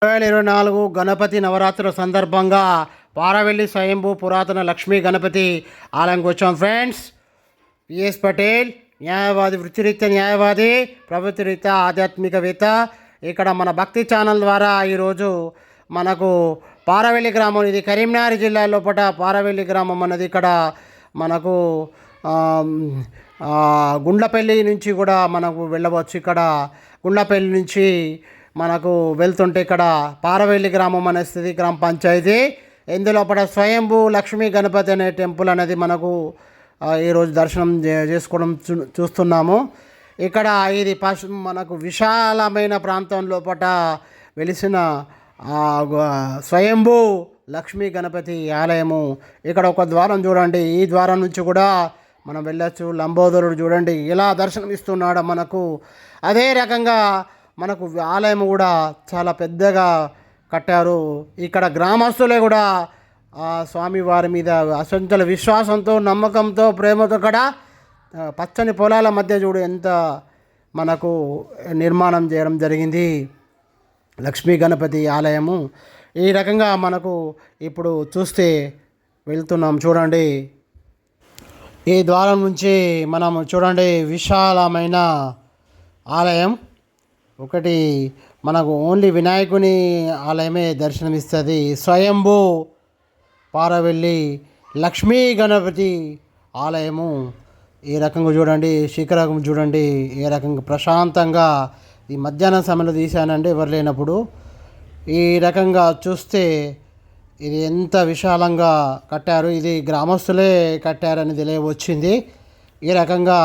2024 గణపతి నవరాత్రుల సందర్భంగా పారవెల్లి స్వయంభూ పురాతన లక్ష్మీ గణపతి ఆలయంకి వచ్చాం ఫ్రెండ్స్. పిఎస్ పటేల్ న్యాయవాది, వృత్తిరీత్యా న్యాయవాది, ప్రభుత్వరీత్యా ఆధ్యాత్మికవేత్త. ఇక్కడ మన భక్తి ఛానల్ ద్వారా ఈరోజు మనకు పారవెల్లి గ్రామం, ఇది కరీంనగర్ జిల్లా లోపల పారవెల్లి గ్రామం అన్నది ఇక్కడ మనకు గుండ్లపల్లి నుంచి కూడా మనకు వెళ్ళవచ్చు. ఇక్కడ గుండ్లపల్లి నుంచి మనకు వెళ్తుంటే ఇక్కడ పారవెల్లి గ్రామం అనేస్తుంది గ్రామ పంచాయతీ. ఇందులోపల స్వయంభూ లక్ష్మీ గణపతి అనే టెంపుల్ అనేది మనకు ఈరోజు దర్శనం చేసుకోవడం చూస్తున్నాము. ఇక్కడ ఇది మనకు విశాలమైన ప్రాంతం లోపల వెలిసిన స్వయంభూ లక్ష్మీ గణపతి ఆలయము. ఇక్కడ ఒక ద్వారం చూడండి, ఈ ద్వారం నుంచి కూడా మనం వెళ్ళచ్చు. లంబోదరుడు చూడండి ఇలా దర్శనం ఇస్తున్నాడు మనకు. అదే రకంగా మనకు ఆలయం కూడా చాలా పెద్దగా కట్టారు. ఇక్కడ గ్రామస్తులే కూడా ఆ స్వామివారి మీద అసంచల విశ్వాసంతో, నమ్మకంతో, ప్రేమతో కూడా పచ్చని పొలాల మధ్య చూడు ఎంత మనకు నిర్మాణం చేయడం జరిగింది లక్ష్మీ గణపతి ఆలయము. ఈ రకంగా మనకు ఇప్పుడు చూస్తే వెళ్తున్నాం చూడండి. ఈ ద్వారం నుంచి మనం చూడండి విశాలమైన ఆలయం. ఒకటి మనకు ఓన్లీ వినాయకుని ఆలయమే దర్శనమిస్తుంది. స్వయంభూ పారవెల్లి లక్ష్మీ గణపతి ఆలయము. ఈ రకంగా చూడండి, శిఖరం చూడండి ఏ రకంగా ప్రశాంతంగా. ఈ మధ్యాహ్నం సమయంలో తీశానండి ఎవరు లేనప్పుడు. ఈ రకంగా చూస్తే ఇది ఎంత విశాలంగా కట్టారు. ఇది గ్రామస్తులే కట్టారని తెలియవచ్చింది. ఈ రకంగా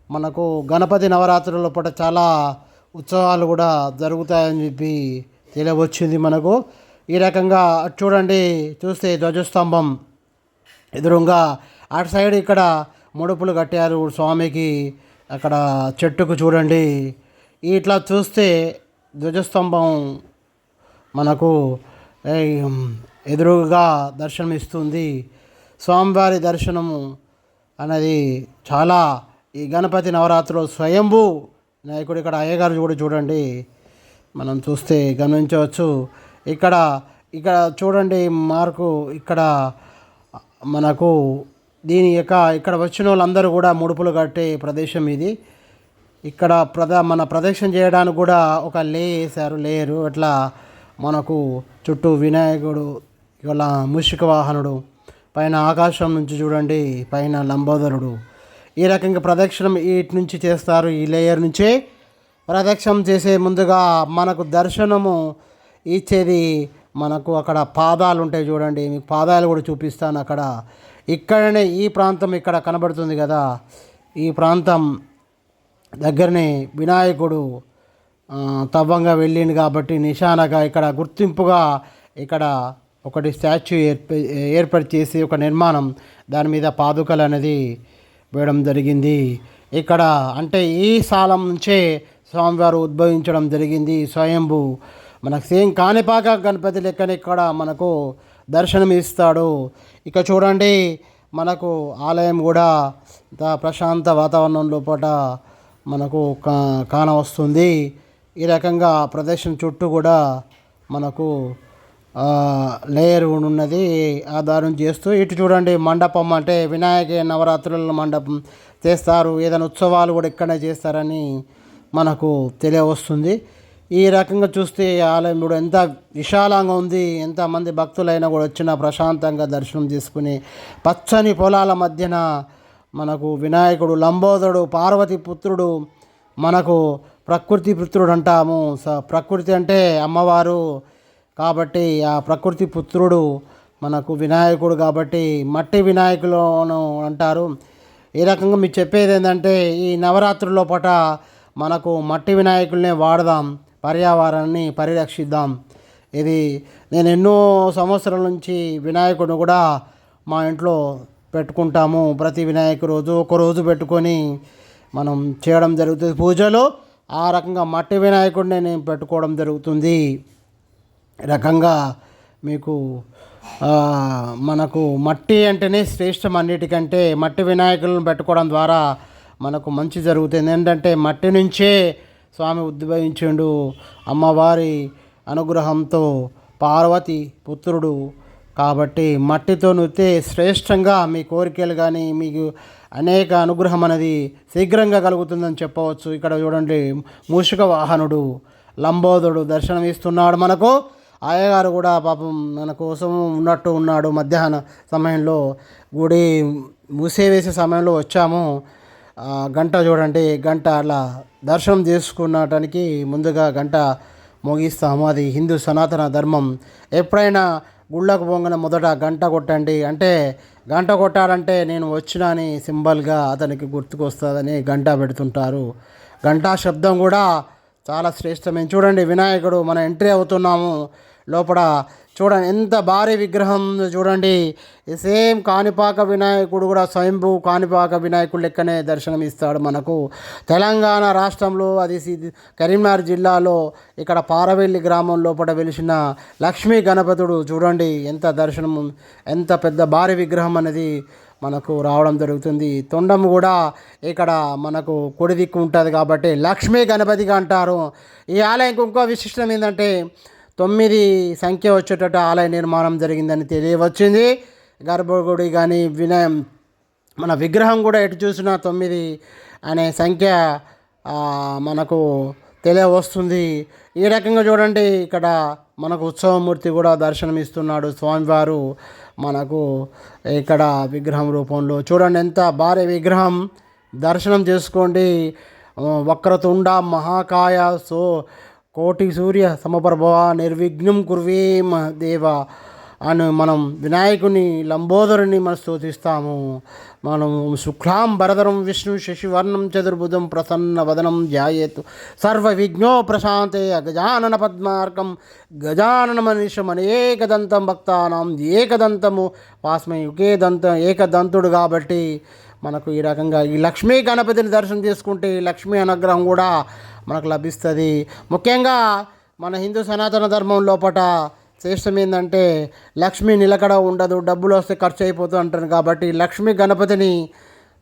మనకు గణపతి నవరాత్రుల పూట చాలా ఉత్సవాలు కూడా జరుగుతాయని చెప్పి తెలియవచ్చింది మనకు. ఈ రకంగా చూడండి, చూస్తే ధ్వజస్తంభం ఎదురుగా అటు సైడ్ ఇక్కడ ముడుపులు కట్టారు స్వామికి. అక్కడ చెట్టుకు చూడండి, ఇట్లా చూస్తే ధ్వజస్తంభం మనకు ఎదురుగా దర్శనం ఇస్తుంది. స్వామివారి దర్శనము అనేది చాలా ఈ గణపతి నవరాత్రులు స్వయంభూ నాయకుడు. ఇక్కడ అయ్యగారు కూడా చూడండి, మనం చూస్తే గమనించవచ్చు. ఇక్కడ చూడండి మార్కు. ఇక్కడ మనకు దీని యొక్క ఇక్కడ వచ్చిన వాళ్ళందరూ కూడా ముడుపులు కట్టే ప్రదేశం ఇది. ఇక్కడ మన ప్రదక్షిణ చేయడానికి కూడా ఒక వేశారు, లేయరు. అట్లా మనకు చుట్టూ వినాయకుడు, ఇలా మూషిక వాహనుడు, పైన ఆకాశం నుంచి చూడండి పైన లంబోదరుడు. ఈ రకంగా ప్రదక్షిణం ఇటు నుంచి చేస్తారు. ఈ లేయర్ నుంచే ప్రదక్షిణం చేసే ముందుగా మనకు దర్శనము ఇచ్చేది మనకు అక్కడ పాదాలు ఉంటాయి చూడండి. మీకు పాదాలు కూడా చూపిస్తాను అక్కడ. ఇక్కడనే ఈ ప్రాంతం ఇక్కడ కనబడుతుంది కదా, ఈ ప్రాంతం దగ్గరనే వినాయకుడు తవ్వంగా వెళ్ళింది కాబట్టి నిశానగా ఇక్కడ గుర్తింపుగా ఇక్కడ ఒకటి స్టాచ్యూ ఏర్పాటు చేసి ఒక నిర్మాణం, దాని మీద పాదుకలు అనేది వేయడం జరిగింది. ఇక్కడ అంటే ఈ స్థలం నుంచే స్వామివారు ఉద్భవించడం జరిగింది. స్వయంభూ మనకు సేమ్ కాణిపాక గణపతి లెక్కన ఇక్కడ మనకు దర్శనం ఇస్తాడు. ఇక చూడండి మనకు ఆలయం కూడా ప్రశాంత వాతావరణం లోపల మనకు కానవస్తుంది. ఈ రకంగా ప్రదర్శన చుట్టూ కూడా మనకు లేయర్ ఉన్నది. ఆ దారం చేస్తూ ఇటు చూడండి మండపం, అంటే వినాయక నవరాత్రుల మండపం చేస్తారు. ఏదైనా ఉత్సవాలు కూడా ఇక్కడనే చేస్తారని మనకు తెలియవస్తుంది. ఈ రకంగా చూస్తే ఆలయం కూడా ఎంత విశాలంగా ఉంది. ఎంతమంది భక్తులైనా కూడా వచ్చిన ప్రశాంతంగా దర్శనం చేసుకుని పచ్చని పొలాల మధ్యన మనకు వినాయకుడు, లంబోదరుడు, పార్వతి పుత్రుడు, మనకు ప్రకృతి పుత్రుడు అంటాము. ప్రకృతి అంటే అమ్మవారు కాబట్టి ఆ ప్రకృతి పుత్రుడు మనకు వినాయకుడు కాబట్టి మట్టి వినాయకులు అంటారు. ఈ రకంగా మీకు చెప్పేది ఏంటంటే ఈ నవరాత్రుల పూట మనకు మట్టి వినాయకులనే వాడదాం, పర్యావరణాన్ని పరిరక్షిద్దాం. ఇది నేను ఎన్నో సంవత్సరాల నుంచి వినాయకుడిని కూడా మా ఇంట్లో పెట్టుకుంటాము. ప్రతి వినాయక రోజు ఒకరోజు పెట్టుకొని మనం చేయడం జరుగుతుంది పూజలు. ఆ రకంగా మట్టి వినాయకుడిని నేను పెట్టుకోవడం జరుగుతుంది. రకంగా మీకు మనకు మట్టి అంటేనే శ్రేష్టం. అన్నిటికంటే మట్టి వినాయకులను పెట్టుకోవడం ద్వారా మనకు మంచి జరుగుతుంది. ఏంటంటే మట్టి నుంచే స్వామి ఉద్భవించిండు. అమ్మవారి అనుగ్రహంతో పార్వతి పుత్రుడు కాబట్టి మట్టితో నుతే శ్రేష్టంగా మీ కోరికలు కానీ మీకు అనేక అనుగ్రహం అనేది శీఘ్రంగా కలుగుతుందని చెప్పవచ్చు. ఇక్కడ చూడండి, మూషిక వాహనుడు లంబోదరుడు దర్శనం ఇస్తున్నాడు మనకు. అయ్యగారు కూడా పాపం మన కోసం ఉన్నట్టు ఉన్నాడు. మధ్యాహ్న సమయంలో గుడి మూసేవేసే సమయంలో వచ్చాము. గంట చూడండి, గంట అలా దర్శనం చేసుకున్నటానికి ముందుగా గంట మోగిస్తాము. అది హిందూ సనాతన ధర్మం. ఎప్పుడైనా గుళ్ళకు పోగానే మొదట గంట కొట్టండి, అంటే గంట కొట్టాలంటే నేను వచ్చినా అని సింబల్గా అతనికి గుర్తుకొస్తుందని గంట పెడుతుంటారు. గంటా శబ్దం కూడా చాలా శ్రేష్టమైన. చూడండి, వినాయకుడు మనం ఎంట్రీ అవుతున్నాము. లోపల చూడండి ఎంత భారీ విగ్రహం చూడండి. సేమ్ కాణిపాక వినాయకుడు కూడా స్వయంభూ కాణిపాక వినాయకుడు లెక్కనే దర్శనం ఇస్తాడు మనకు. తెలంగాణ రాష్ట్రంలో అది కరీంనగర్ జిల్లాలో ఇక్కడ పారవెల్లి గ్రామం లోపల వెలిసిన లక్ష్మీ గణపతుడు చూడండి ఎంత దర్శనం, ఎంత పెద్ద భారీ విగ్రహం అనేది మనకు రావడం జరుగుతుంది. తొండం కూడా ఇక్కడ మనకు కుడి దిక్కు ఉంటుంది కాబట్టి లక్ష్మీ గణపతిగా అంటారు. ఈ ఆలయంకు ఇంకో విశిష్టం ఏంటంటే 9 సంఖ్య వచ్చేటట్టు ఆలయ నిర్మాణం జరిగిందని తెలియవచ్చింది. గర్భగుడి కానీ మన విగ్రహం కూడా ఎటు చూసినా 9 అనే సంఖ్య మనకు తెలియవస్తుంది. ఈ రకంగా చూడండి, ఇక్కడ మనకు ఉత్సవమూర్తి కూడా దర్శనమిస్తున్నాడు స్వామివారు మనకు ఇక్కడ విగ్రహం రూపంలో. చూడండి ఎంత భారీ విగ్రహం, దర్శనం చేసుకోండి. వక్రతుండ మహాకాయ కోటి సూర్య సమప్రభ నిర్విఘ్నం కుర్వే దేవ అని మనం వినాయకుని లంబోదరుని మనం స్తుతిస్తాము. మనం శుక్లాం భరధరం విష్ణు శశివర్ణం చతుర్భుజం ప్రసన్న వదనం ధ్యాయేత్ సర్వ విఘ్నో ప్రశాంతే గజానన పద్మార్కం గజాననమనిషం అనేకదంతం భక్తానాం ఏకదంతము వాస్మై ఏకదంతుడు కాబట్టి మనకు ఈ రకంగా ఈ లక్ష్మీ గణపతిని దర్శనం చేసుకుంటే లక్ష్మీ అనుగ్రహం కూడా మనకు లభిస్తుంది. ముఖ్యంగా మన హిందూ సనాతన ధర్మం లోపల శ్రేష్టం ఏంటంటే లక్ష్మి నిలకడ ఉండదు, డబ్బులు వస్తే ఖర్చు అయిపోతూ అంటారు. కాబట్టి లక్ష్మీ గణపతిని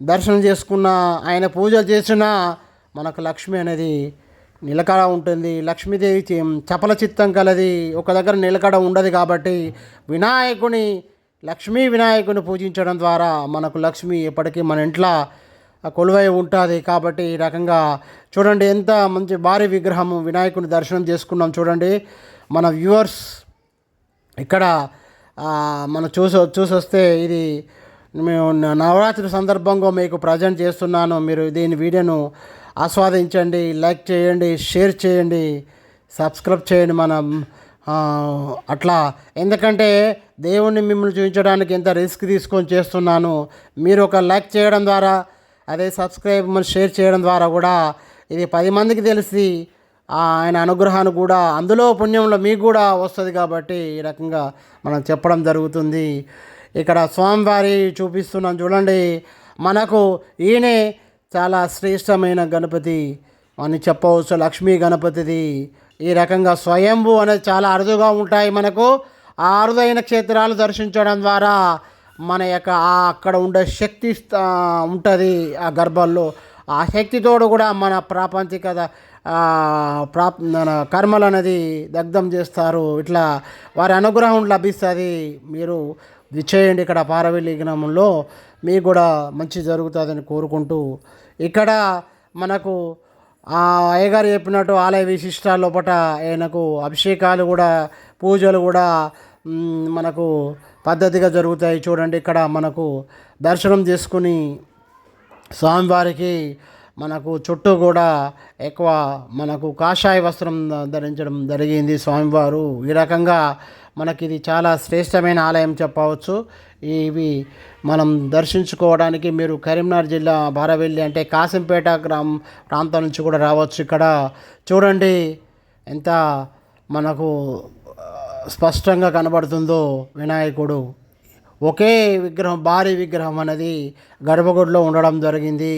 దర్శనం చేసుకున్న, ఆయన పూజలు చేసినా మనకు లక్ష్మి అనేది నిలకడ ఉంటుంది. లక్ష్మీదేవి చపల చిత్తం కలది, ఒక దగ్గర నిలకడ ఉండదు. కాబట్టి లక్ష్మీ వినాయకుని పూజించడం ద్వారా మనకు లక్ష్మి ఎప్పటికీ మన ఇంట్లో కొలువై ఉంటుంది. కాబట్టి ఈ రకంగా చూడండి ఎంత మంచి భారీ విగ్రహం వినాయకుని దర్శనం చేసుకున్నాం. చూడండి మన వ్యూవర్స్ ఇక్కడ మనం చూసొస్తే ఇది మేము నవరాత్రి సందర్భంగా మీకు ప్రజెంట్ చేస్తున్నాను. మీరు దీని వీడియోను ఆస్వాదించండి, లైక్ చేయండి, షేర్ చేయండి, సబ్స్క్రైబ్ చేయండి. మనం అట్లా ఎందుకంటే దేవుణ్ణి మిమ్మల్ని చూపించడానికి ఎంత రిస్క్ తీసుకొని చేస్తున్నాను. మీరు ఒక లైక్ చేయడం ద్వారా, అదే సబ్స్క్రైబ్ షేర్ చేయడం ద్వారా కూడా ఇది 10 మందికి తెలిసి ఆయన అనుగ్రహాన్ని కూడా అందులో పుణ్యంలో మీకు కూడా వస్తుంది. కాబట్టి ఈ రకంగా మనం చెప్పడం జరుగుతుంది. ఇక్కడ స్వామివారి చూపిస్తున్నాం చూడండి. మనకు ఈయనే చాలా శ్రేష్టమైన గణపతి అని చెప్పవచ్చు, లక్ష్మీ గణపతిది. ఈ రకంగా స్వయంభూ అనేది చాలా అరుదుగా ఉంటాయి మనకు. ఆ అరుదైన క్షేత్రాలు దర్శించడం ద్వారా మన యొక్క అక్కడ ఉండే శక్తి ఉంటుంది ఆ గర్భంలో. ఆ శక్తితోడు కూడా మన ప్రాపంచిక కర్మలు అనేది దగ్ధం చేస్తారు. ఇట్లా వారి అనుగ్రహం లభిస్తుంది. మీరు విచ్చేయండి ఇక్కడ పారవెల్లి గ్రామంలో, మీకు కూడా మంచి జరుగుతుందని కోరుకుంటూ ఇక్కడ మనకు ఆ అయ్యగారు చెప్పినట్టు ఆలయ విశిష్టాల లోపల ఆయనకు అభిషేకాలు కూడా పూజలు కూడా మనకు పద్ధతిగా జరుగుతాయి. చూడండి ఇక్కడ మనకు దర్శనం చేసుకుని స్వామివారికి మనకు చుట్టూ కూడా ఎక్కువ మనకు కాషాయ వస్త్రం ధరించడం జరిగింది స్వామివారు. ఈ రకంగా మనకి ఇది చాలా శ్రేష్టమైన ఆలయం చెప్పవచ్చు. ఇవి మనం దర్శించుకోవడానికి మీరు కరీంనగర్ జిల్లా బారవెల్లి అంటే కాసింపేట ప్రాంతం నుంచి కూడా రావచ్చు. ఇక్కడ చూడండి ఎంత మనకు స్పష్టంగా కనబడుతుందో వినాయకుడు. ఒకే విగ్రహం, భారీ విగ్రహం అనేది గర్భగుడిలో ఉండడం జరిగింది.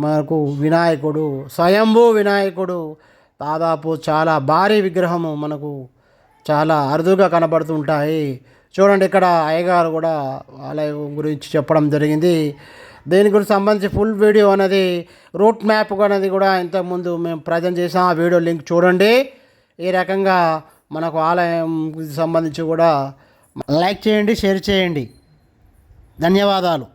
మనకు వినాయకుడు స్వయంభూ వినాయకుడు దాదాపు చాలా భారీ విగ్రహము మనకు చాలా అరుదుగా కనబడుతుంటాయి. చూడండి ఇక్కడ అయ్యగారు కూడా ఆలయం గురించి చెప్పడం జరిగింది. దీని గురించి సంబంధించి ఫుల్ వీడియో అనేది రూట్ మ్యాప్ అనేది కూడా ఇంతకుముందు మేము ప్రజెంట్ చేసాం. ఆ వీడియో లింక్ చూడండి. ఈ రకంగా మనకు ఆలయం సంబంధించి కూడా లైక్ చేయండి, షేర్ చేయండి. ధన్యవాదాలు.